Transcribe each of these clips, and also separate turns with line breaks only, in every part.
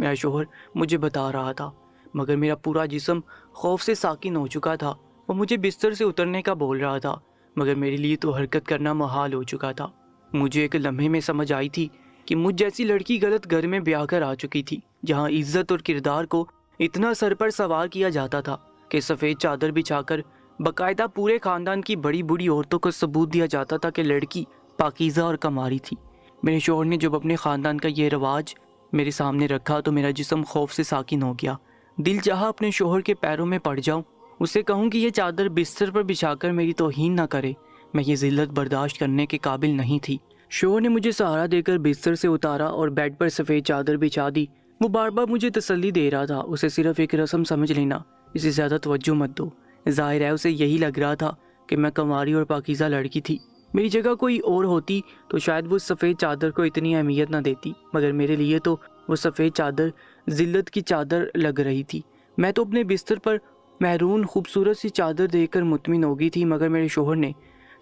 میرا شوہر مجھے بتا رہا تھا، مگر میرا پورا جسم خوف سے ساکن ہو چکا تھا۔ وہ مجھے بستر سے اترنے کا بول رہا تھا، مگر میرے لیے تو حرکت کرنا محال ہو چکا تھا۔ مجھے ایک لمحے میں سمجھ آئی تھی کہ مجھ جیسی لڑکی غلط گھر میں بیاہ کر آ چکی تھی، جہاں عزت اور کردار کو اتنا سر پر سوار کیا جاتا تھا کہ سفید چادر بچھا کر باقاعدہ پورے خاندان کی بڑی بڑی عورتوں کو ثبوت دیا جاتا تھا کہ لڑکی پاکیزہ اور کماری تھی۔ میرے شوہر نے جب اپنے خاندان کا یہ رواج میرے سامنے رکھا تو میرا جسم خوف سے ساکن ہو گیا۔ دل چاہا اپنے شوہر کے پیروں میں پڑ جاؤں، اسے کہوں کہ یہ چادر بستر پر بچھا کر میری توہین نہ کرے۔ میں یہ ذلت برداشت کرنے کے قابل نہیں تھی۔ شوہر نے مجھے سہارا دے کر بستر سے اتارا اور بیڈ پر سفید چادر بچھا دی۔ وہ بار بار مجھے تسلی دے رہا تھا، اسے صرف ایک رسم سمجھ لینا، اسے زیادہ توجہ مت دو۔ ظاہر ہے اسے یہی لگ رہا تھا کہ میں کنواری اور پاکیزہ لڑکی تھی۔ میری جگہ کوئی اور ہوتی تو شاید وہ سفید چادر کو اتنی اہمیت نہ دیتی، مگر میرے لیے تو وہ سفید چادر ذلت کی چادر لگ رہی تھی۔ میں تو اپنے بستر پر محرون خوبصورت سی چادر دیکھ کر مطمئن ہو گئی تھی، مگر میرے شوہر نے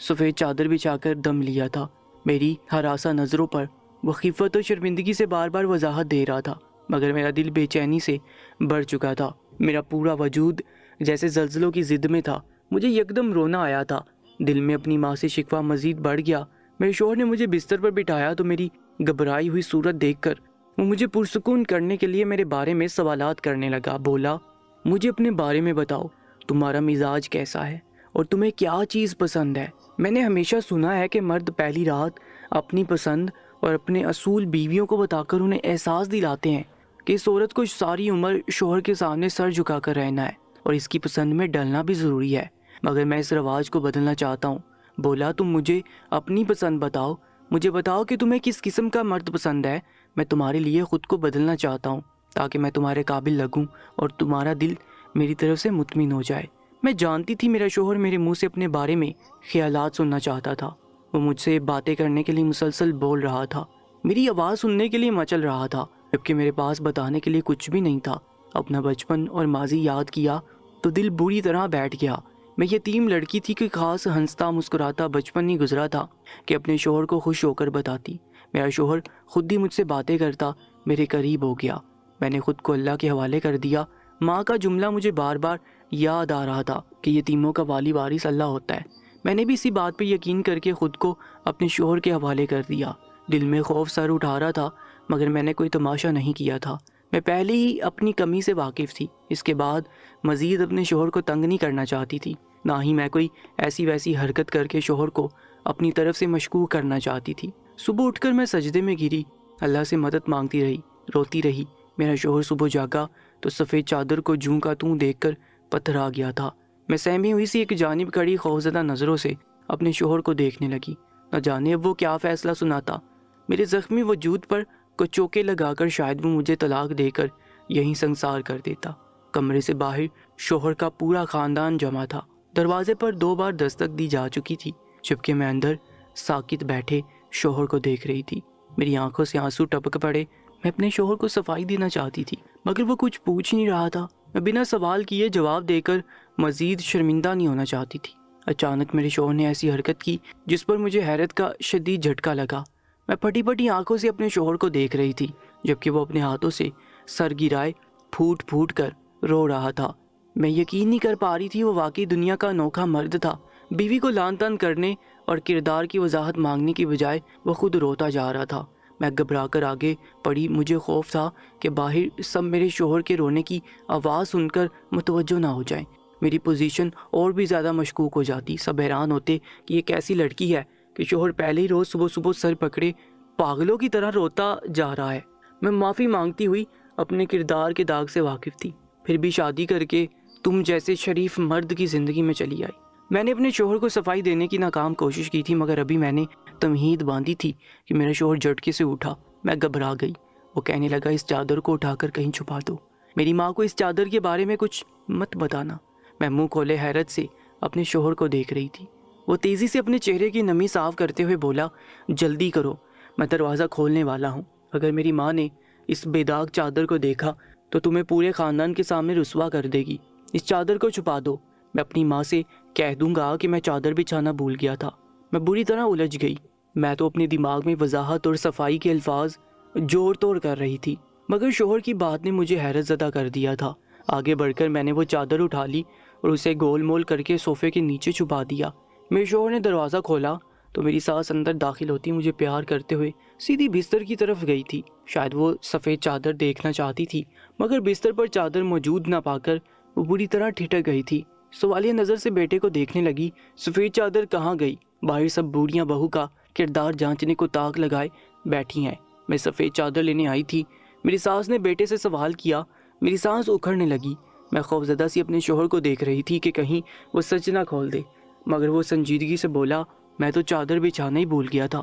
سفید چادر بچھا کر دم لیا تھا۔ میری ہراساں نظروں پر وہ خفت و شرمندگی سے بار بار وضاحت دے رہا تھا، مگر میرا دل بے چینی سے بھر چکا تھا۔ میرا پورا وجود جیسے زلزلوں کی ضد میں تھا۔ مجھے یکدم رونا آیا تھا، دل میں اپنی ماں سے شکوہ مزید بڑھ گیا۔ میرے شوہر نے مجھے بستر پر بٹھایا تو میری گھبرائی ہوئی صورت دیکھ کر وہ مجھے پرسکون کرنے کے لیے میرے بارے میں سوالات کرنے لگا۔ بولا، مجھے اپنے بارے میں بتاؤ، تمہارا مزاج کیسا ہے اور تمہیں کیا چیز پسند ہے؟ میں نے ہمیشہ سنا ہے کہ مرد پہلی رات اپنی پسند اور اپنے اصول بیویوں کو بتا کر انہیں احساس دلاتے ہیں کہ اس عورت کو ساری عمر شوہر کے سامنے سر جھکا کر رہنا ہے اور اس کی پسند میں ڈلنا بھی ضروری ہے، مگر میں اس رواج کو بدلنا چاہتا ہوں۔ بولا، تم مجھے اپنی پسند بتاؤ، مجھے بتاؤ کہ تمہیں کس قسم کا مرد پسند ہے۔ میں تمہارے لیے خود کو بدلنا چاہتا ہوں تاکہ میں تمہارے قابل لگوں اور تمہارا دل میری طرف سے مطمئن ہو جائے۔ میں جانتی تھی میرا شوہر میرے منہ سے اپنے بارے میں خیالات سننا چاہتا تھا۔ وہ مجھ سے باتیں کرنے کے لیے مسلسل بول رہا تھا، میری آواز سننے کے لیے مچل رہا تھا، جبکہ میرے پاس بتانے کے لیے کچھ بھی نہیں تھا۔ اپنا بچپن اور ماضی یاد کیا تو دل بری طرح بیٹھ گیا۔ میں یتیم لڑکی تھی کہ خاص ہنستا مسکراتا بچپن نہیں گزرا تھا کہ اپنے شوہر کو خوش ہو کر بتاتی۔ میرا شوہر خود ہی مجھ سے باتیں کرتا میرے قریب ہو گیا۔ میں نے خود کو اللہ کے حوالے کر دیا۔ ماں کا جملہ مجھے بار بار یاد آ رہا تھا کہ یتیموں کا والی وارث اللہ ہوتا ہے۔ میں نے بھی اسی بات پہ یقین کر کے خود کو اپنے شوہر کے حوالے کر دیا۔ دل میں خوف سر اٹھا رہا تھا، مگر میں نے کوئی تماشا نہیں کیا تھا۔ میں پہلے ہی اپنی کمی سے واقف تھی، اس کے بعد مزید اپنے شوہر کو تنگ نہیں کرنا چاہتی تھی، نہ ہی میں کوئی ایسی ویسی حرکت کر کے شوہر کو اپنی طرف سے مشکوک کرنا چاہتی تھی۔ صبح اٹھ کر میں سجدے میں گری، اللہ سے مدد مانگتی رہی، روتی رہی۔ میرا شوہر صبح جاگا تو سفید چادر کو جوں کا توں دیکھ کر پتھرا گیا تھا۔ میں سہمی ہوئی سی ایک جانب کھڑی خوفزدہ نظروں سے اپنے شوہر کو دیکھنے لگی، نہ جانے اب وہ کیا فیصلہ سناتا۔ میرے زخمی وجود پر کچھ چوکے لگا کر شاید وہ مجھے طلاق دے کر یہیں سنسار کر دیتا۔ کمرے سے باہر شوہر کا پورا خاندان جمع تھا۔ دروازے پر 2 بار دستک دی جا چکی تھی، جبکہ میں اندر ساکت بیٹھے شوہر کو دیکھ رہی تھی۔ میری آنکھوں سے آنسو ٹپک پڑے۔ میں اپنے شوہر کو صفائی دینا چاہتی تھی، مگر وہ کچھ پوچھ نہیں رہا تھا۔ میں بنا سوال کیے جواب دے کر مزید شرمندہ نہیں ہونا چاہتی تھی۔ اچانک میرے شوہر نے ایسی حرکت کی جس پر مجھے حیرت کا شدید جھٹکا لگا۔ میں پھٹی پھٹی آنکھوں سے اپنے شوہر کو دیکھ رہی تھی، جبکہ وہ اپنے ہاتھوں سے سر گرائے پھوٹ پھوٹ کر رو رہا تھا۔ میں یقین نہیں کر پا رہی تھی وہ واقعی دنیا کا انوکھا مرد تھا۔ بیوی کو لان تان کرنے اور کردار کی وضاحت مانگنے کی بجائے وہ خود روتا جا رہا تھا۔ میں گھبرا کر آگے پڑھی۔ مجھے خوف تھا کہ باہر سب میرے شوہر کے رونے کی آواز سن کر متوجہ نہ ہو جائیں۔ میری پوزیشن اور بھی زیادہ مشکوک ہو جاتی۔ سب حیران ہوتے کہ یہ کیسی لڑکی ہے کہ شوہر پہلے ہی روز صبح صبح سر پکڑے پاگلوں کی طرح روتا جا رہا ہے۔ میں معافی مانگتی ہوئی اپنے کردار کے داغ سے واقف تھی، پھر بھی شادی کر کے تم جیسے شریف مرد کی زندگی میں چلی آئی۔ میں نے اپنے شوہر کو صفائی دینے کی ناکام کوشش کی تھی، مگر ابھی میں نے تمہید باندھی تھی کہ میرا شوہر جھٹکے سے اٹھا۔ میں گھبرا گئی۔ وہ کہنے لگا، اس چادر کو اٹھا کر کہیں چھپا دو، میری ماں کو اس چادر کے بارے میں کچھ مت بتانا۔ میں منہ کھولے حیرت سے اپنے شوہر کو دیکھ رہی تھی۔ وہ تیزی سے اپنے چہرے کی نمی صاف کرتے ہوئے بولا، جلدی کرو، میں دروازہ کھولنے والا ہوں۔ اگر میری ماں نے اس بے داغ چادر کو دیکھا تو تمہیں پورے خاندان کے سامنے رسوا کر دے گی۔ اس چادر کو چھپا دو۔ میں اپنی ماں سے کہہ دوں گا کہ میں چادر بچھانا بھول گیا تھا۔ میں بری طرح الجھ گئی۔ میں تو اپنے دماغ میں وضاحت اور صفائی کے الفاظ جوڑ توڑ کر رہی تھی، مگر شوہر کی بات نے مجھے حیرت زدہ کر دیا تھا۔ آگے بڑھ کر میں نے وہ چادر اٹھا لی اور اسے گول مول کر کے صوفے کے نیچے چھپا دیا۔ میرے شوہر نے دروازہ کھولا تو میری ساس اندر داخل ہوتی مجھے پیار کرتے ہوئے سیدھی بستر کی طرف گئی تھی۔ شاید وہ سفید چادر دیکھنا چاہتی تھی، مگر بستر پر چادر موجود نہ پا کر وہ بری طرح ٹھٹک گئی تھی۔ سوالیہ نظر سے بیٹے کو دیکھنے لگی۔ سفید چادر کہاں گئی؟ باہر سب بوڑھیاں بہو کا کردار جانچنے کو تاک لگائے بیٹھی ہیں۔ میں سفید چادر لینے آئی تھی۔ میری ساس نے بیٹے سے سوال کیا۔ میری سانس اکھڑنے لگی۔ میں خوفزدہ سی اپنے شوہر کو دیکھ رہی تھی کہ کہیں وہ سچ نہ کھول دے، مگر وہ سنجیدگی سے بولا، میں تو چادر بچھانا ہی بھول گیا تھا،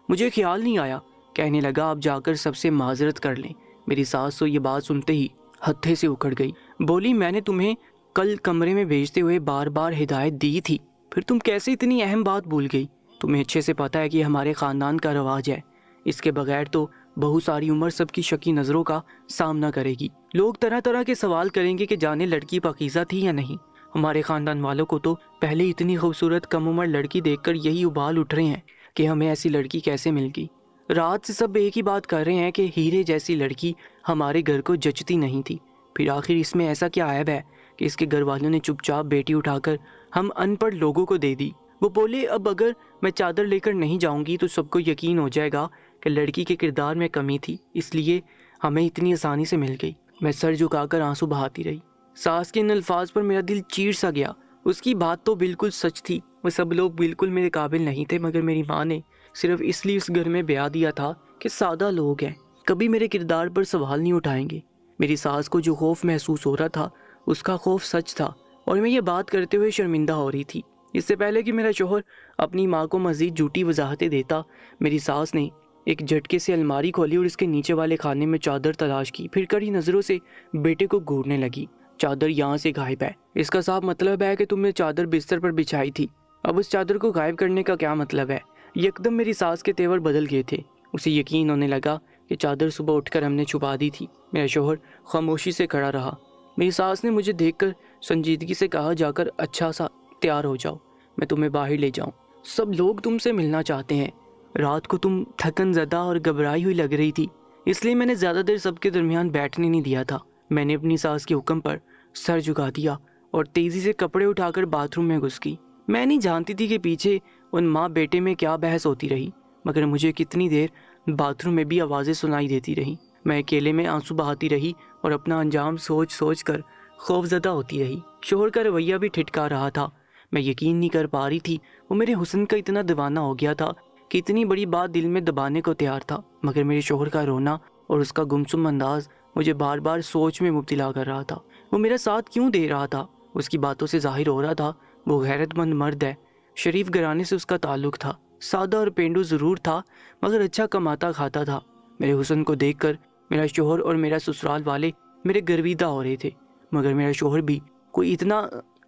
مجھے خیال نہیں آیا۔ کہنے لگا، آپ جا کر سب سے معذرت کر لیں۔ میری ساس تو یہ بات سنتے ہی ہتھے سے اکھڑ گئی۔ بولی، میں نے تمہیں کل کمرے میں بھیجتے ہوئے بار بار ہدایت دی تھی، پھر تم کیسے اتنی اہم بات بھول گئی؟ تمہیں اچھے سے پتہ ہے کہ ہمارے خاندان کا رواج ہے، اس کے بغیر تو بہو ساری عمر سب کی شکی نظروں کا سامنا کرے گی۔ لوگ طرح طرح کے سوال کریں گے کہ جانے لڑکی پاکیزہ تھی یا نہیں۔ ہمارے خاندان والوں کو تو پہلے اتنی خوبصورت کم عمر لڑکی دیکھ کر یہی ابال اٹھ رہے ہیں کہ ہمیں ایسی لڑکی کیسے مل گئی۔ رات سے سب ایک ہی بات کر رہے ہیں کہ ہیرے جیسی لڑکی ہمارے گھر کو جچتی نہیں تھی۔ پھر آخر اس میں ایسا کیا عیب ہے کہ اس کے گھر والوں نے چپ چاپ بیٹی اٹھا کر ہم ان پڑھ لوگوں کو دے دی۔ وہ بولے، اب اگر میں چادر لے کر نہیں جاؤں گی تو سب کو یقین ہو جائے گا کہ لڑکی کے کردار میں کمی تھی، اس لیے ہمیں اتنی آسانی سے مل گئی۔ میں سر جھکا کر آنسو بہاتی رہی۔ ساس کے ان الفاظ پر میرا دل چیر سا گیا۔ اس کی بات تو بالکل سچ تھی، وہ سب لوگ بالکل میرے قابل نہیں تھے، مگر میری ماں نے صرف اس لیے اس گھر میں بیاہ دیا تھا کہ سادہ لوگ ہیں، کبھی میرے کردار پر سوال نہیں اٹھائیں گے۔ میری ساس کو جو خوف محسوس ہو رہا تھا اس کا خوف سچ تھا، اور میں یہ بات کرتے ہوئے شرمندہ ہو رہی تھی۔ اس سے پہلے کہ میرا شوہر اپنی ماں کو مزید جھوٹی وضاحتیں دیتا، میری ساس نے ایک جھٹکے سے الماری کھولی اور اس کے نیچے والے خانے میں چادر تلاش کی، پھر کڑی نظروں سے بیٹے کو گھورنے لگی۔ چادر یہاں سے غائب ہے، اس کا صاف مطلب ہے کہ تم نے چادر بستر پر بچھائی تھی۔ اب اس چادر کو غائب کرنے کا کیا مطلب ہے؟ یکدم میری ساس کے تیور بدل گئے تھے۔ اسے یقین ہونے لگا کہ چادر صبح اٹھ کر ہم نے چھپا دی تھی۔ میرا شوہر خاموشی سے کھڑا رہا۔ میری ساس نے مجھے دیکھ کر سنجیدگی سے کہا، جا کر اچھا سا تیار ہو جاؤ، میں تمہیں باہر لے جاؤں، سب لوگ تم سے ملنا چاہتے ہیں۔ رات کو تم تھکن زدہ اور گھبرائی ہوئی لگ رہی تھی، اس لیے میں نے زیادہ دیر سب کے درمیان بیٹھنے نہیں دیا تھا۔ میں نے اپنی ساس کے حکم پر سر جھکا دیا اور تیزی سے کپڑے اٹھا کر باتھ روم میں گھس گئی۔ میں نہیں جانتی تھی کہ پیچھے ان ماں بیٹے میں کیا بحث ہوتی رہی، مگر مجھے کتنی دیر باتھ روم میں بھی آوازیں سنائی دیتی رہی۔ میں اکیلے میں آنسو بہاتی رہی اور اپنا انجام سوچ سوچ کر خوف زدہ ہوتی رہی۔ شوہر کا رویہ بھی ٹھٹکا رہا تھا۔ میں یقین نہیں کر پا رہی تھی، وہ میرے حسن کا اتنا دیوانہ ہو گیا تھا کہ اتنی بڑی بات دل میں دبانے کو تیار تھا، مگر میرے شوہر کا رونا اور اس کا گمسم انداز مجھے بار بار سوچ میں مبتلا کر رہا تھا۔ وہ میرا ساتھ کیوں دے رہا تھا؟ اس کی باتوں سے ظاہر ہو رہا تھا وہ غیرت مند مرد ہے، شریف گھرانے سے اس کا تعلق تھا، سادہ اور پینڈو ضرور تھا مگر اچھا کماتا کھاتا تھا۔ میرے حسن کو دیکھ کر میرا شوہر اور میرا سسرال والے میرے گرویدہ ہو رہے تھے، مگر میرا شوہر بھی کوئی اتنا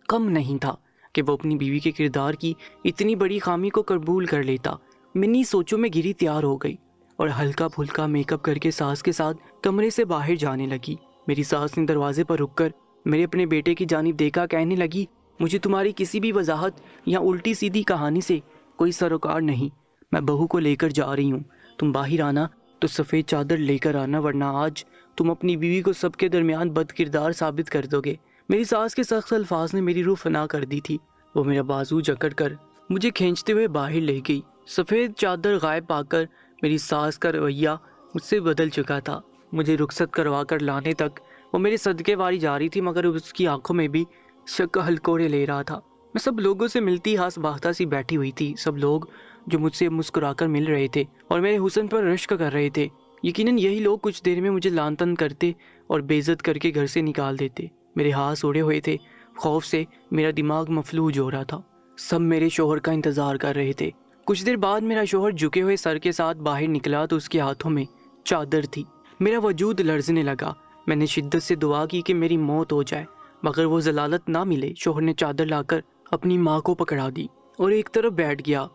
کم نہیں تھا کہ وہ اپنی بیوی کے کردار کی اتنی بڑی خامی کو قبول کر لیتا۔ منی سوچوں میں گھری تیار ہو گئی اور ہلکا پھلکا میک اپ کر کے ساس کے ساتھ کمرے سے باہر جانے لگی۔ میری ساس نے دروازے پر رک کر میرے اپنے بیٹے کی جانب دیکھا، کہنے لگی، مجھے تمہاری کسی بھی وضاحت یا الٹی سیدھی کہانی سے کوئی سروکار نہیں، میں بہو کو لے کر جا رہی ہوں، تم باہر آنا تو سفید چادر لے کر آنا، ورنہ آج تم اپنی بیوی کو سب کے درمیان بد کردار ثابت کر دو گے۔ میری ساس کے سخت الفاظ نے میری روح فنا کر دی تھی۔ وہ میرا بازو جکڑ کر مجھے کھینچتے ہوئے باہر لے گئی۔ سفید چادر غائب پا کر میری ساس کا رویہ مجھ سے بدل چکا تھا۔ مجھے رخصت کروا کر لانے تک وہ میرے صدقے واری جا رہی تھی، مگر اس کی آنکھوں میں بھی شک ہلکوڑے لے رہا تھا۔ میں سب لوگوں سے ملتی ہاس باختہ سی بیٹھی ہوئی تھی، سب لوگ جو مجھ سے مسکرا کر مل رہے تھے اور میرے حسن پر رشک کر رہے تھے۔ یقیناً یہی لوگ کچھ دیر میں مجھے لان تان کرتے اور بے عزت کر کے گھر سے نکال دیتے۔ میرے ہاتھ اڑے ہوئے تھے، خوف سے میرا دماغ مفلوج ہو رہا تھا۔ سب میرے شوہر کا انتظار کر رہے تھے۔ کچھ دیر بعد میرا شوہر جھکے ہوئے سر کے ساتھ باہر نکلا تو اس کے ہاتھوں میں چادر تھی۔ میرا وجود لرزنے لگا۔ میں نے شدت سے دعا کی کہ میری موت ہو جائے، مگر وہ ضلالت نہ ملے۔ شوہر نے چادر لا کر اپنی ماں کو پکڑا دی اور ایک طرف بیٹھ گیا۔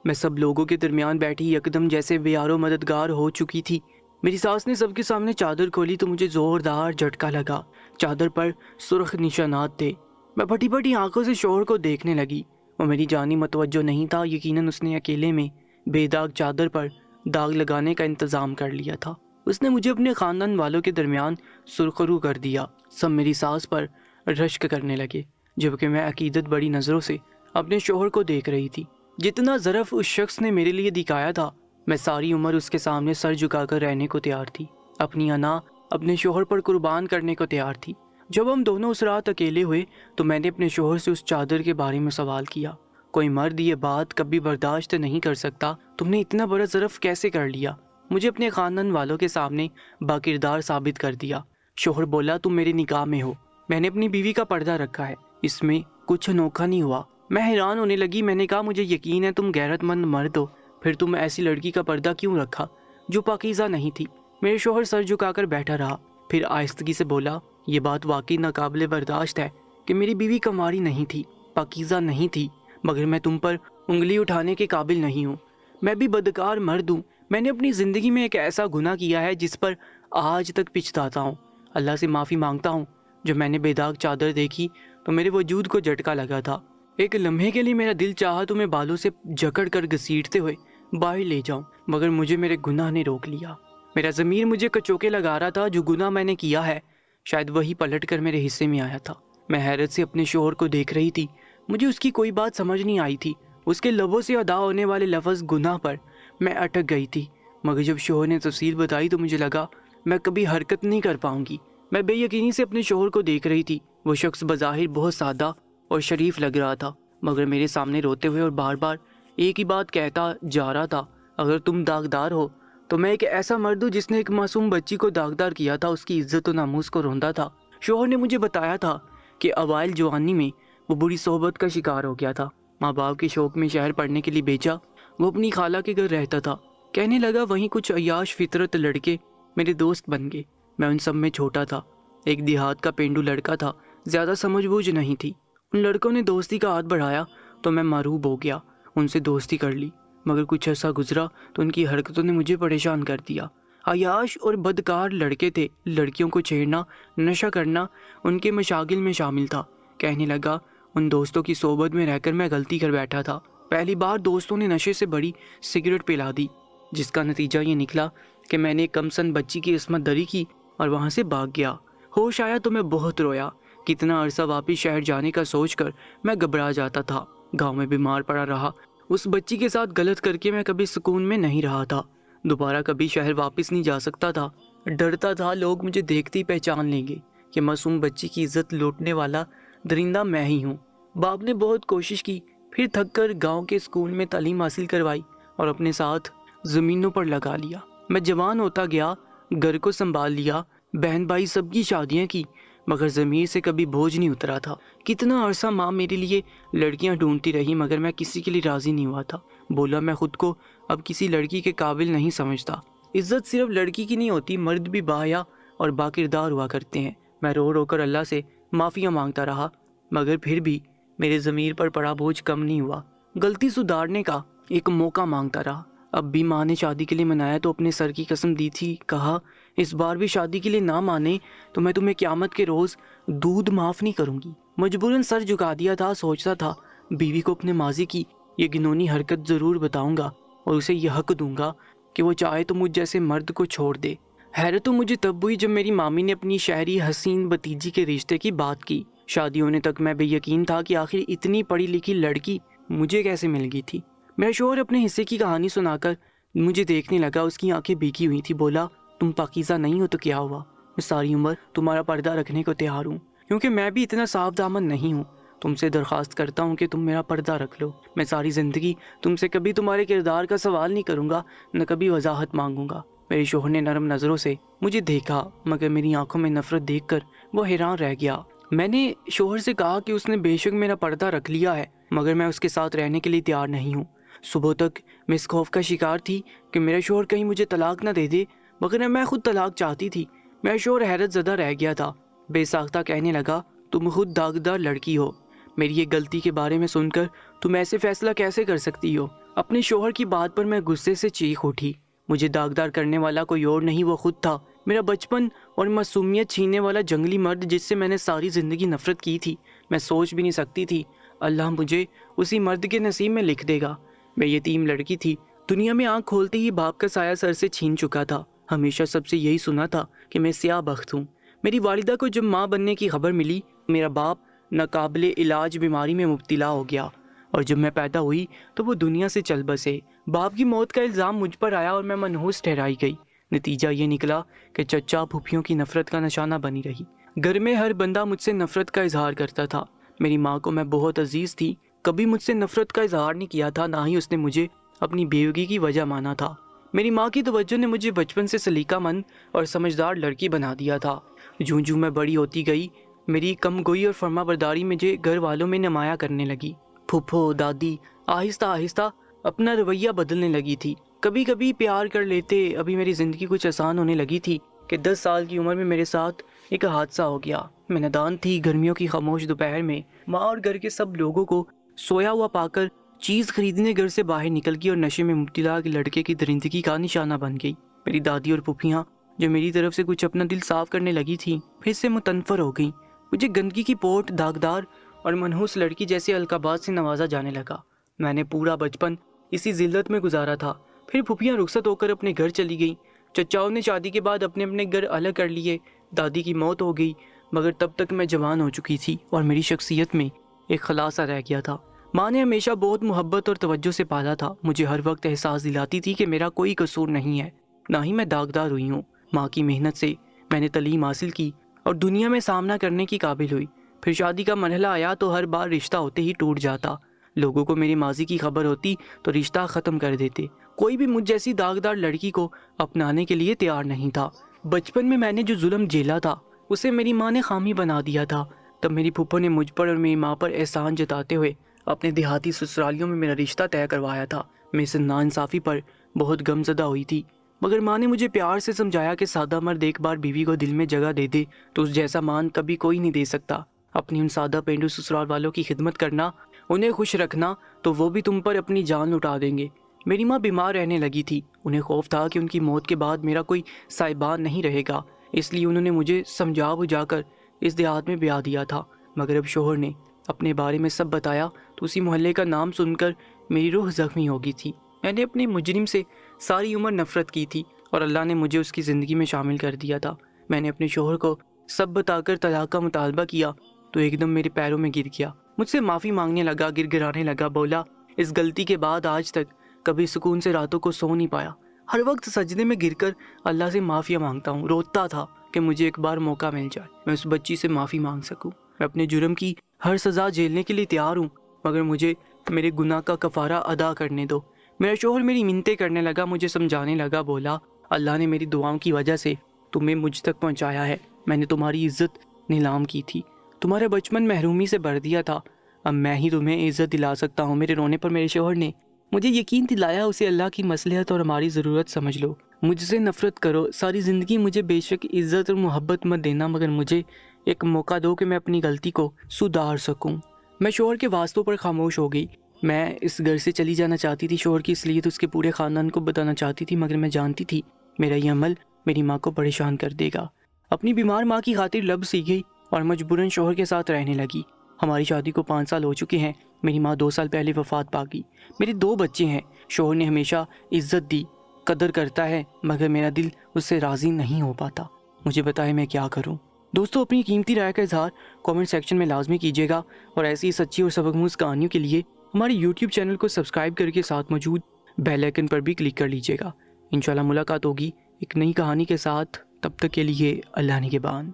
میں سب لوگوں کے درمیان بیٹھی یکدم جیسے بیار و مددگار ہو چکی تھی۔ میری ساس نے سب کے سامنے چادر کھولی تو مجھے زوردار جھٹکا لگا۔ چادر پر سرخ نشانات تھے۔ میں پھٹی پھٹی آنکھوں سے شوہر کو دیکھنے لگی۔ وہ میری جانی متوجہ نہیں تھا، یقیناً اس نے اکیلے میں بے داغ چادر پر داغ لگانے کا انتظام کر لیا تھا۔ اس نے مجھے اپنے خاندان والوں کے درمیان سرخرو کر دیا۔ سب میری ساس پر رشک کرنے لگے، جبکہ میں عقیدت بڑی نظروں سے اپنے شوہر کو دیکھ رہی تھی۔ جتنا ظرف اس شخص نے میرے لیے دکھایا تھا، میں ساری عمر اس کے سامنے سر جھکا کر رہنے کو تیار تھی، اپنی انا اپنے شوہر پر قربان کرنے کو تیار تھی۔ جب ہم دونوں اس رات اکیلے ہوئے تو میں نے اپنے شوہر سے اس چادر کے بارے میں سوال کیا۔ کوئی مرد یہ بات کبھی برداشت نہیں کر سکتا، تم نے اتنا بڑا ظرف کیسے کر لیا؟ مجھے اپنے خاندان والوں کے سامنے باکردار ثابت کر دیا۔ شوہر بولا، تم میری نکاح میں ہو، میں نے اپنی بیوی کا پردہ رکھا ہے، اس میں کچھ انوکھا نہیں ہوا۔ میں حیران ہونے لگی۔ میں نے کہا، مجھے یقین ہے تم غیرت مند مرد ہو، پھر تم ایسی لڑکی کا پردہ کیوں رکھا جو پاکیزہ نہیں تھی؟ میرے شوہر سر جھکا کر بیٹھا رہا، پھر آہستگی سے بولا، یہ بات واقعی ناقابل برداشت ہے کہ میری بیوی کنواری نہیں تھی، پاکیزہ نہیں تھی، مگر میں تم پر انگلی اٹھانے کے قابل نہیں ہوں۔ میں بھی بدکار مرد ہوں۔ میں نے اپنی زندگی میں ایک ایسا گناہ کیا ہے جس پر آج تک پچھتاتا ہوں۔ اللہ سے معافی مانگتا ہوں۔ جب میں نے بے داغ چادر دیکھی تو میرے وجود کو جھٹکا لگا تھا۔ ایک لمحے کے لیے میرا دل چاہا تو میں بالوں سے جکڑ کر گھسیٹتے ہوئے باہر لے جاؤں، مگر مجھے میرے گناہ نے روک لیا۔ میرا ضمیر مجھے کچوکے لگا رہا تھا۔ جو گناہ میں نے کیا ہے شاید وہی پلٹ کر میرے حصے میں آیا تھا۔ میں حیرت سے اپنے شوہر کو دیکھ رہی تھی۔ مجھے اس کی کوئی بات سمجھ نہیں آئی تھی۔ اس کے لبوں سے ادا ہونے والے لفظ گناہ پر میں اٹک گئی تھی، مگر جب شوہر نے تفصیل بتائی تو مجھے لگا میں کبھی حرکت نہیں کر پاؤں گی۔ میں بے یقینی سے اپنے شوہر کو دیکھ رہی تھی۔ وہ شخص بظاہر بہت سادہ اور شریف لگ رہا تھا، مگر میرے سامنے روتے ہوئے اور بار بار ایک ہی بات کہتا جا رہا تھا، اگر تم داغدار ہو تو میں ایک ایسا مرد ہوں جس نے ایک معصوم بچی کو داغدار کیا تھا، اس کی عزت و ناموس کو روندا تھا۔ شوہر نے مجھے بتایا تھا کہ اوائل جوانی میں وہ بری صحبت کا شکار ہو گیا تھا۔ ماں باپ کے شوق میں شہر پڑھنے کے لیے بھیجا، وہ اپنی خالہ کے گھر رہتا تھا۔ کہنے لگا وہیں کچھ عیاش فطرت لڑکے میرے دوست بن گئے۔ میں ان سب میں چھوٹا تھا، ایک دیہات کا پینڈو لڑکا تھا، زیادہ سمجھ بوجھ نہیں تھی۔ ان لڑکوں نے دوستی کا ہاتھ بڑھایا تو میں مروب ہو گیا، ان سے دوستی کر لی، مگر کچھ عرصہ گزرا تو ان کی حرکتوں نے مجھے پریشان کر دیا۔ عیاش اور بدکار لڑکے تھے، لڑکیوں کو چھیڑنا، نشہ کرنا ان کے مشاغل میں شامل تھا۔ کہنے لگا ان دوستوں کی صحبت میں رہ کر میں غلطی کر بیٹھا تھا۔ پہلی بار دوستوں نے نشے سے بڑی سگریٹ پلا دی، جس کا نتیجہ یہ نکلا کہ میں نے ایک کم سن بچی کی عصمت دری کی اور وہاں سے بھاگ گیا۔ ہوش آیا تو میں بہت رویا۔ کتنا عرصہ واپس شہر جانے کا سوچ کر میں گھبرا جاتا تھا۔ گاؤں میں بیمار پڑا رہا، اس بچی کے ساتھ غلط کر کے میں کبھی سکون میں نہیں رہا تھا۔ دوبارہ کبھی شہر واپس نہیں جا سکتا تھا۔ ڈرتا تھا لوگ مجھے دیکھتے ہی پہچان لیں گے کہ معصوم بچی کی عزت لوٹنے والا درندہ میں ہی ہوں۔ باپ نے بہت کوشش کی، پھر تھک کر گاؤں کے اسکول میں تعلیم حاصل کروائی اور اپنے ساتھ زمینوں پر لگا لیا۔ میں جوان ہوتا گیا، گھر کو سنبھال لیا، بہن بھائی سب کی شادیاں کی، مگر ضمیر سے کبھی بوجھ نہیں اترا تھا۔ کتنا عرصہ ماں میرے لیے لڑکیاں ڈھونڈتی رہی، مگر میں کسی کے لیے راضی نہیں ہوا تھا۔ بولا میں خود کو اب کسی لڑکی کے قابل نہیں سمجھتا۔ عزت صرف لڑکی کی نہیں ہوتی، مرد بھی باحیا اور باکردار ہوا کرتے ہیں۔ میں رو رو کر اللہ سے معافیاں مانگتا رہا، مگر پھر بھی میرے ضمیر پر پڑا بوجھ کم نہیں ہوا۔ غلطی سدھارنے کا ایک موقع مانگتا رہا۔ اب بھی ماں نے شادی کے لیے منایا تو اپنے سر کی قسم دی تھی، کہا اس بار بھی شادی کے لیے نہ مانے تو میں تمہیں قیامت کے روز دودھ معاف نہیں کروں گی۔ مجبوراً سر جھکا دیا تھا۔ سوچتا تھا بیوی کو اپنے ماضی کی یہ گنونی حرکت ضرور بتاؤں گا اور اسے یہ حق دوں گا کہ وہ چاہے تو مجھ جیسے مرد کو چھوڑ دے۔ حیرت تو مجھے تب ہوئی جب میری مامی نے اپنی شہری حسین بھتیجی کے رشتے کی بات کی۔ شادی ہونے تک میں بے یقین تھا کہ آخر اتنی پڑھی لکھی لڑکی مجھے کیسے مل گئی تھی۔ میرا شوہر اپنے حصے کی کہانی سنا کر مجھے دیکھنے لگا، اس کی آنکھیں بھیگی ہوئی تھی۔ بولا تم پاکیزہ نہیں ہو تو کیا ہوا، میں ساری عمر تمہارا پردہ رکھنے کو تیار ہوں، کیونکہ میں بھی اتنا صاف دامن نہیں ہوں۔ تم سے درخواست کرتا ہوں کہ تم میرا پردہ رکھ لو۔ میں ساری زندگی تم سے کبھی تمہارے کردار کا سوال نہیں کروں گا، نہ کبھی وضاحت مانگوں گا۔ میرے شوہر نے نرم نظروں سے مجھے دیکھا، مگر میری آنکھوں میں نفرت دیکھ کر وہ حیران رہ گیا۔ میں نے شوہر سے کہا کہ اس نے بے شک میرا پردہ رکھ لیا ہے، مگر میں اس کے ساتھ رہنے کے لیے تیار نہیں ہوں۔ صبح تک میں اس خوف کا شکار تھی کہ میرا شوہر کہیں مجھے طلاق نہ دے دے، مگر میں خود طلاق چاہتی تھی۔ میرا شوہر حیرت زدہ رہ گیا تھا، بے ساختہ کہنے لگا تم خود داغدار لڑکی ہو، میری یہ غلطی کے بارے میں سن کر تم ایسے فیصلہ کیسے کر سکتی ہو؟ اپنے شوہر کی بات پر میں غصے سے چیخ اٹھی۔ مجھے داغدار کرنے والا کوئی اور نہیں، وہ خود تھا، میرا بچپن اور معصومیت چھیننے والا جنگلی مرد جس سے میں نے ساری زندگی نفرت کی تھی۔ میں سوچ بھی نہیں سکتی تھی اللہ مجھے اسی مرد کے نصیب میں لکھ دے گا۔ میں یتیم لڑکی تھی، دنیا میں آنکھ کھولتے ہی باپ کا سایہ سر سے چھین چکا تھا۔ ہمیشہ سب سے یہی سنا تھا کہ میں سیاہ بخت ہوں۔ میری والدہ کو جب ماں بننے کی خبر ملی، میرا باپ ناقابل علاج بیماری میں مبتلا ہو گیا، اور جب میں پیدا ہوئی تو وہ دنیا سے چل بسے۔ باپ کی موت کا الزام مجھ پر آیا اور میں منحوس ٹھہرائی گئی۔ نتیجہ یہ نکلا کہ چچا پھوپھیوں کی نفرت کا نشانہ بنی رہی۔ گھر میں ہر بندہ مجھ سے نفرت کا اظہار کرتا تھا۔ میری ماں کو میں بہت عزیز تھی، کبھی مجھ سے نفرت کا اظہار نہیں کیا تھا، نہ ہی اس نے مجھے اپنی بیوگی کی وجہ مانا تھا۔ میری ماں کی توجہ نے مجھے بچپن سے سلیقہ مند اور سمجھدار لڑکی بنا دیا تھا۔ جوں جوں میں بڑی ہوتی گئی، میری کم گوئی اور فرما برداری مجھے گھر والوں میں نمایاں کرنے لگی۔ پھوپھو دادی آہستہ آہستہ اپنا رویہ بدلنے لگی تھی، کبھی کبھی پیار کر لیتے۔ ابھی میری زندگی کچھ آسان ہونے لگی تھی کہ 10 سال کی عمر میں میرے ساتھ ایک حادثہ ہو گیا۔ میں نادان تھی۔ گرمیوں کی خاموش دوپہر میں ماں اور گھر کے سب لوگوں کو سویا ہوا پا کر چیز خریدنے گھر سے باہر نکل گئی اور نشے میں مبتلا لڑکے کی درندگی کا نشانہ بن گئی۔ میری دادی اور پھوپھیاں جو میری طرف سے کچھ اپنا دل صاف کرنے لگی تھی، پھر سے متنفر ہو گئیں۔ مجھے گندگی کی پوٹ، داغدار اور منحوس لڑکی جیسے القابات سے نوازا جانے لگا۔ میں نے پورا بچپن اسی ذلت میں گزارا تھا۔ پھر پھوپھیاں رخصت ہو کر اپنے گھر چلی گئیں، چچاؤں نے شادی کے بعد اپنے اپنے گھر الگ کر لیے، دادی کی موت ہو گئی، مگر تب تک میں جوان ہو چکی تھی اور میری شخصیت میں ایک خلاصہ رہ گیا تھا۔ ماں نے ہمیشہ بہت محبت اور توجہ سے پالا تھا، مجھے ہر وقت احساس دلاتی تھی کہ میرا کوئی قصور نہیں ہے، نہ ہی میں داغدار ہوئی ہوں۔ ماں کی محنت سے میں نے تعلیم حاصل کی اور دنیا میں سامنا کرنے کی قابل ہوئی۔ پھر شادی کا مرحلہ آیا تو ہر بار رشتہ ہوتے ہی ٹوٹ جاتا۔ لوگوں کو میری ماضی کی خبر ہوتی تو رشتہ ختم کر دیتے۔ کوئی بھی مجھ جیسی داغدار لڑکی کو اپنانے کے لیے تیار نہیں تھا۔ بچپن میں نے جو ظلم جھیلا تھا اسے میری ماں نے خامی بنا دیا تھا۔ تب میری پھوپھو نے مجھ پر اور میری ماں پر احسان جتاتے ہوئے اپنے دیہاتی سسرالیوں میں میرا رشتہ طے کروایا تھا۔ میں اس ناانصافی پر بہت غمزدہ ہوئی تھی، مگر ماں نے مجھے پیار سے سمجھایا کہ سادہ مرد ایک بار بیوی کو دل میں جگہ دے دے تو اس جیسا مان کبھی کوئی نہیں دے سکتا۔ اپنی ان سادہ پینڈو سسرال والوں کی خدمت کرنا، انہیں خوش رکھنا، تو وہ بھی تم پر اپنی جان لٹا دیں گے۔ میری ماں بیمار رہنے لگی تھی، انہیں خوف تھا کہ ان کی موت کے بعد میرا کوئی سائبان نہیں رہے گا، اس لیے انہوں نے مجھے سمجھا بجھا کر اس دیہات میں بیاہ دیا تھا۔ مگر اب شوہر نے اپنے بارے میں سب بتایا تو اسی محلے کا نام سن کر میری روح زخمی ہو گئی تھی۔ میں نے اپنے مجرم سے ساری عمر نفرت کی تھی اور اللہ نے مجھے اس کی زندگی میں شامل کر دیا تھا۔ میں نے اپنے شوہر کو سب بتا کر طلاق کا مطالبہ کیا تو ایک دم میرے پیروں میں گر گیا، مجھ سے معافی مانگنے لگا، گر گرانے لگا، بولا اس غلطی کے بعد آج تک کبھی سکون سے راتوں کو سو نہیں پایا، ہر وقت سجدے میں گر کر اللہ سے معافی مانگتا ہوں، روتا تھا کہ مجھے ایک بار موقع مل جائے، میں اس بچی سے معافی مانگ سکوں، میں اپنے جرم کی ہر سزا جھیلنے کے لیے تیار ہوں، مگر مجھے میرے گناہ کا کفارہ ادا کرنے دو۔ میرا شوہر میری منتیں کرنے لگا، مجھے سمجھانے لگا، بولا اللہ نے میری دعاؤں کی وجہ سے تمہیں مجھ تک پہنچایا ہے، میں نے تمہاری عزت نیلام کی تھی، تمہارا بچپن محرومی سے بھر دیا تھا، اب میں ہی تمہیں عزت دلا سکتا ہوں۔ میرے رونے پر میرے شوہر نے مجھے یقین دلایا، اسے اللہ کی مصلحت اور ہماری ضرورت سمجھ لو، مجھ سے نفرت کرو، ساری زندگی مجھے بے شک عزت اور محبت مت دینا، مگر مجھے ایک موقع دو کہ میں اپنی غلطی کو سدھار سکوں۔ میں شوہر کے واسطوں پر خاموش ہو گئی، میں اس گھر سے چلی جانا چاہتی تھی، شوہر کی اصلیت اس کے پورے خاندان کو بتانا چاہتی تھی، مگر میں جانتی تھی میرا یہ عمل میری ماں کو پریشان کر دے گا۔ اپنی بیمار ماں کی خاطر لب سی گئی اور مجبوراً شوہر کے ساتھ رہنے لگی۔ ہماری شادی کو 5 سال ہو چکے ہیں، میری ماں 2 سال پہلے وفات پا گئی، میرے 2 بچے ہیں۔ شوہر نے ہمیشہ عزت دی، قدر کرتا ہے، مگر میرا دل اس سے راضی نہیں ہو پاتا، مجھے بتائے میں کیا کروں۔ دوستو اپنی قیمتی رائے کا اظہار کامنٹ سیکشن میں لازمی کیجیے گا، اور ایسی سچی اور سبق کہانیوں کے لیے ہمارے یوٹیوب چینل کو سبسکرائب کر کے ساتھ موجود بیل آئیکن پر بھی کلک کر لیجیے گا۔ انشاءاللہ ملاقات ہوگی ایک نئی کہانی کے ساتھ، تب تک کے لیے اللہ نگہبان۔